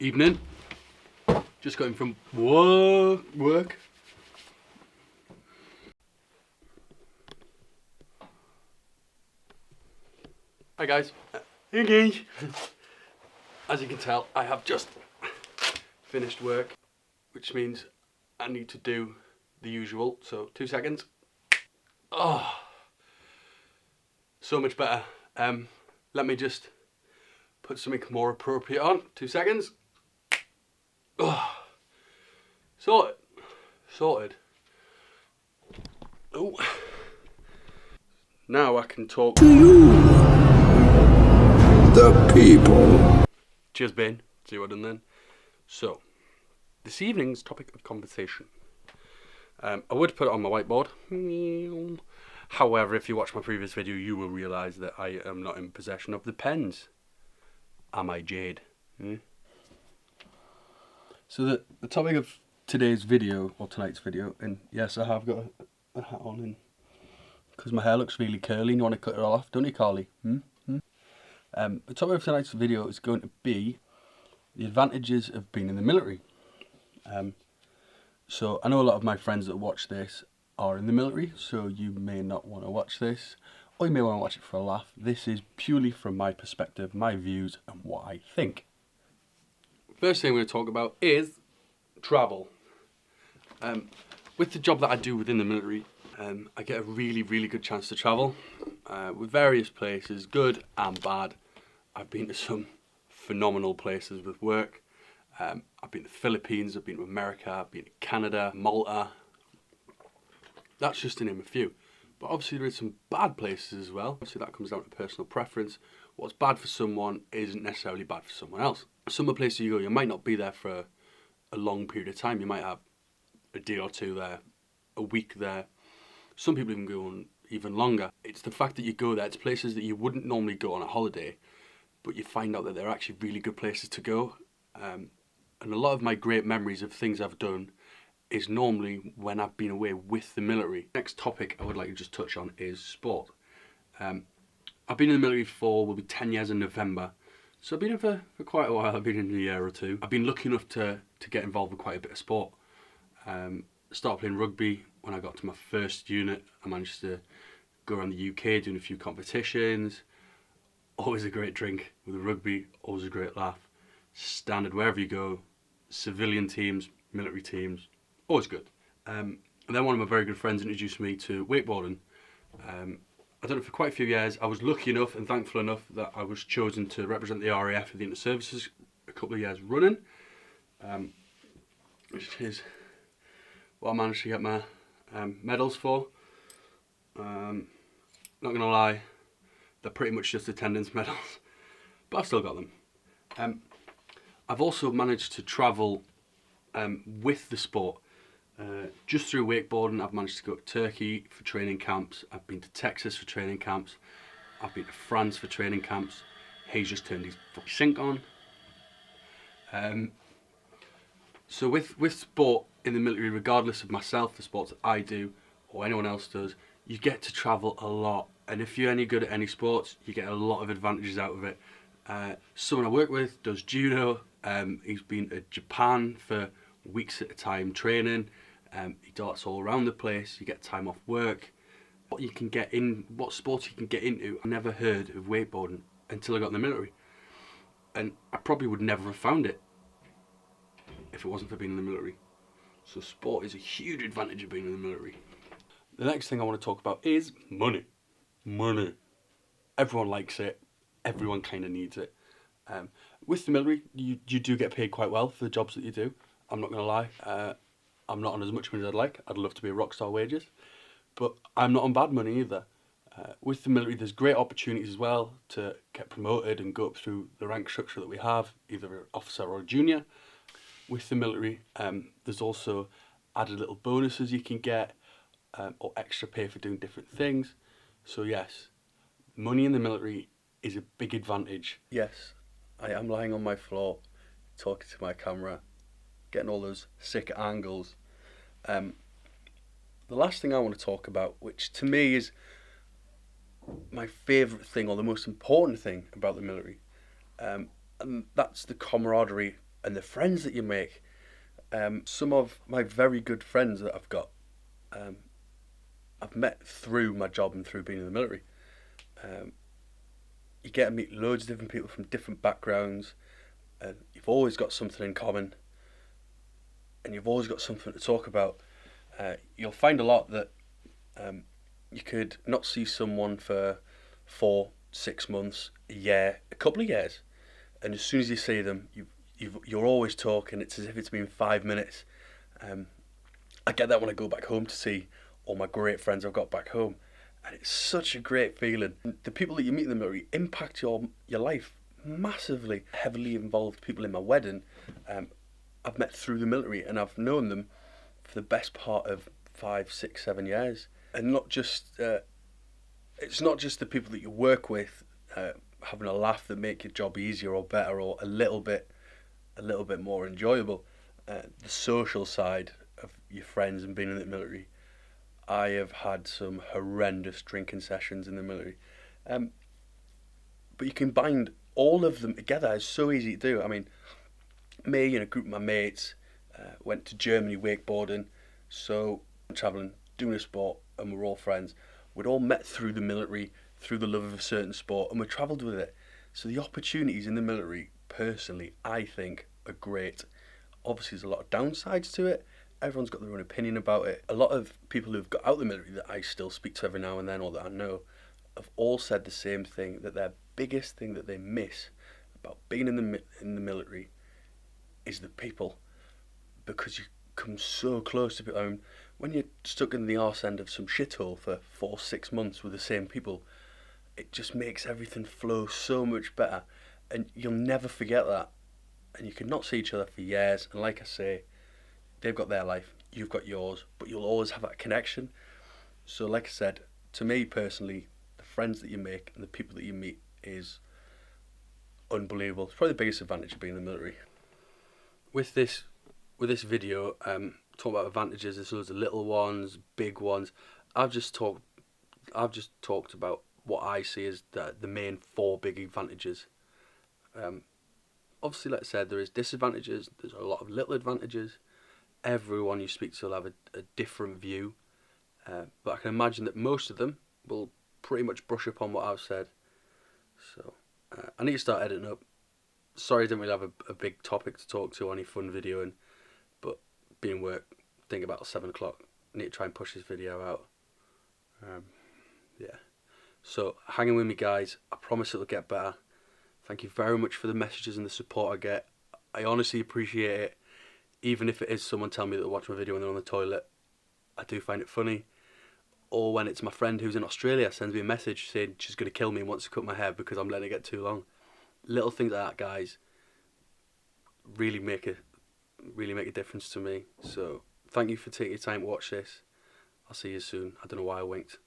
Evening. Just got in from work. Hi guys. Hey guys. As you can tell, I have just finished work, which means I need to do the usual. So 2 seconds. Oh, so much better. Let me just put something more appropriate on. 2 seconds. Oh, sorted. Oh, now I can talk to you, the people. Cheers, Ben. See what I've done then. So, this evening's topic of conversation. I would put it on my whiteboard. However, if you watch my previous video, you will realise that I am not in possession of the pens. Am I Jade? So the topic of today's video, or tonight's video, and yes, I have got a hat on, and because my hair looks really curly and you want to cut it all off, don't you, Carly? The topic of tonight's video is going to be the advantages of being in the military. So I know a lot of my friends that watch this are in the military, so you may not want to watch this, or you may want to watch it for a laugh. This is purely from my perspective, my views, and what I think. First thing I'm going to talk about is travel. With the job that I do within the military, I get a really, really good chance to travel with various places, good and bad. I've been to some phenomenal places with work. I've been to the Philippines, I've been to America, I've been to Canada, Malta. That's just to name a few. But obviously there is some bad places as well. Obviously that comes down to personal preference. What's bad for someone isn't necessarily bad for someone else. Some of the places you go, you might not be there for a long period of time. You might have a day or two there, a week there. Some people even go on even longer. It's the fact that you go there, it's places that you wouldn't normally go on a holiday, but you find out that they're actually really good places to go. And a lot of my great memories of things I've done is normally when I've been away with the military. Next topic I would like to just touch on is sport. I've been in the military for, will be 10 years in November. So I've been in for quite a while. I've been in a year or two. I've been lucky enough to get involved with quite a bit of sport. I started playing rugby when I got to my first unit. I managed to go around the UK doing a few competitions. Always a great drink with the rugby, always a great laugh. Standard wherever you go, civilian teams, military teams, always good. And then one of my very good friends introduced me to wakeboarding. I done it for quite a few years. I was lucky enough and thankful enough that I was chosen to represent the RAF at the Inter-Services a couple of years running. Which is what I managed to get my medals for. Not gonna lie, they're pretty much just attendance medals, but I've still got them. I've also managed to travel with the sport. Just through wakeboarding, I've managed to go to Turkey for training camps. I've been to Texas for training camps. I've been to France for training camps. He's just turned his fucking sink on. So with sport in the military, regardless of myself, the sports that I do or anyone else does, you get to travel a lot. And if you're any good at any sports, you get a lot of advantages out of it. Someone I work with does judo. He's been to Japan for weeks at a time training. He darts all around the place. You get time off work. What sports you can get into, I never heard of wakeboarding until I got in the military. And I probably would never have found it if it wasn't for being in the military. So sport is a huge advantage of being in the military. The next thing I want to talk about is money. Money. Everyone likes it. Everyone kind of needs it. With the military, you do get paid quite well for the jobs that you do. I'm not going to lie. I'm not on as much money as I'd like. I'd love to be a rock star wages. But I'm not on bad money either. With the military, there's great opportunities as well to get promoted and go up through the rank structure that we have, either an officer or a junior. With the military, there's also added little bonuses you can get, or extra pay for doing different things. So yes, money in the military is a big advantage. Yes, I am lying on my floor, talking to my camera, getting all those sick angles. The last thing I want to talk about, which to me is my favourite thing or the most important thing about the military, and that's the camaraderie and the friends that you make. Some of my very good friends that I've got, I've met through my job and through being in the military. Um, you get to meet loads of different people from different backgrounds, and you've always got something in common, and you've always got something to talk about. You'll find a lot that you could not see someone for 4, 6 months, a year, a couple of years, and as soon as you see them, you're always talking. It's as if it's been 5 minutes. I get that when I go back home to see all my great friends I've got back home, and it's such a great feeling. The people that you meet in the military impact your life massively. Heavily involved people in my wedding, I've met through the military, and I've known them for the best part of 5, 6, 7 years. And not just it's not just the people that you work with having a laugh that make your job easier or better or a little bit more enjoyable. The social side of your friends and being in the military. I have had some horrendous drinking sessions in the military, but you can bind all of them together. It's so easy to do. I mean, me and a group of my mates went to Germany wakeboarding, so travelling, doing a sport, and we're all friends. We'd all met through the military, through the love of a certain sport, and we travelled with it. So the opportunities in the military, personally, I think are great. Obviously, there's a lot of downsides to it. Everyone's got their own opinion about it. A lot of people who've got out of the military that I still speak to every now and then, or that I know, have all said the same thing, that their biggest thing that they miss about being in the military is the people, because you come so close to people. I mean, when you're stuck in the arse end of some shithole for 4, 6 months with the same people, it just makes everything flow so much better, and you'll never forget that. And you can not see each other for years, and like I say, they've got their life, you've got yours, but you'll always have that connection. So like I said, to me personally, the friends that you make and the people that you meet is unbelievable. It's probably the biggest advantage of being in the military. With this video, talking about advantages, there's loads of little ones, big ones. I've just talked about what I see as the main 4 big advantages. Obviously, like I said, there is disadvantages. There's a lot of little advantages. Everyone you speak to will have a different view, but I can imagine that most of them will pretty much brush up on what I've said. So I need to start editing up. Sorry I didn't really have a big topic to talk to, any fun videoing, but being work, think about 7 o'clock. I need to try and push this video out. Yeah. So hanging with me, guys. I promise it'll get better. Thank you very much for the messages and the support I get. I honestly appreciate it. Even if it is someone telling me that they watch my video when they're on the toilet, I do find it funny. Or when it's my friend who's in Australia sends me a message saying she's going to kill me and wants to cut my hair because I'm letting it get too long. Little things like that, guys, really make a difference to me. So thank you for taking your time to watch this. I'll see you soon. I don't know why I winked.